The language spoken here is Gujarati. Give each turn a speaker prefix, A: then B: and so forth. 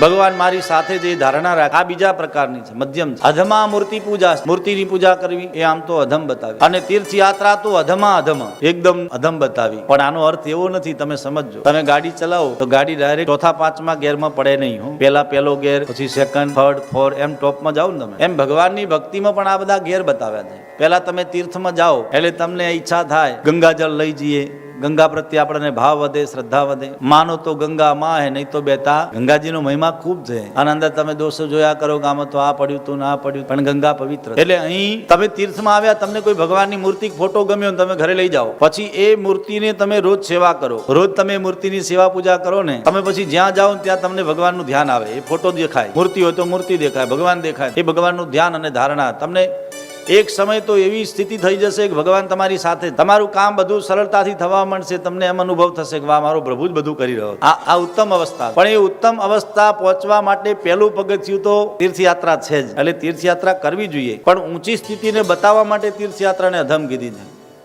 A: ભગવાન મારી સાથે જે ધારણા રાખે આ બીજા પ્રકારની છે, મધ્યમ છે. અધમા મૂર્તિ પૂજા, મૂર્તિની પૂજા કરવી એ આમ તો અધમ બતાવી, અને તીર્થયાત્રા તો અધમા અધમ એકદમ અધમ બતાવી. પણ આનો અર્થ એવો નથી, તમે સમજો. તમે ગાડી ચલાવો તો ગાડી ડાયરેક્ટ ચોથા પાંચમા ગેરમાં પડે નહીં. હું પહેલો ગેર, પછી સેકન્ડ, થર્ડ, ફોર્થ, એમ ટોપમાં જાઓ ને તમે. એમ ભગવાનની ભક્તિમાં પણ આ બધા ગેર બતાવ્યા છે. પહેલા તમે તીર્થમાં જાઓ એટલે તમને ઈચ્છા થાય ગંગાજળ લઈ જઈએ, ગંગા પ્રત્યે આપણને ભાવ વધે, શ્રદ્ધા વધે. માનો તો ગંગા માં હે, નહીં તો બેટા. ગંગાજીનો મહિમા ખૂબ છે. અને અંદર તમે દોષો જોયા કરો કે આમાં તો આ પડ્યું તું, ના પડ્યું, પણ ગંગા પવિત્ર. એટલે અહીં તમે તીર્થમાં આવ્યા, તમને કોઈ ભગવાનની મૂર્તિ ફોટો ગમ્યો, તમે ઘરે લઈ જાઓ. પછી એ મૂર્તિને તમે રોજ સેવા કરો. રોજ તમે મૂર્તિની સેવા પૂજા કરો ને, તમે પછી જ્યાં જાઓ ત્યાં તમને ભગવાનનું ધ્યાન આવે. એ ફોટો દેખાય, મૂર્તિ હોય તો મૂર્તિ દેખાય, ભગવાન દેખાય. એ ભગવાનનું ધ્યાન અને ધારણા. તમને એક સમય તો એવી સ્થિતિ થઈ જશે કે ભગવાન તમારી સાથે, તમારું કામ બધું સરળતાથી થવા માંડશે. તમને એમ અનુભવ થશે કે વાહ, મારો પ્રભુ જ બધું કરી રહ્યો. આ ઉત્તમ અવસ્થા. પણ એ ઉત્તમ અવસ્થા પહોંચવા માટે પહેલું પગથિયું તો તીર્થયાત્રા છે જ. એટલે તીર્થયાત્રા કરવી જોઈએ, પણ ઊંચી સ્થિતિને બતાવવા માટે તીર્થયાત્રાને અધમ કીધી છે.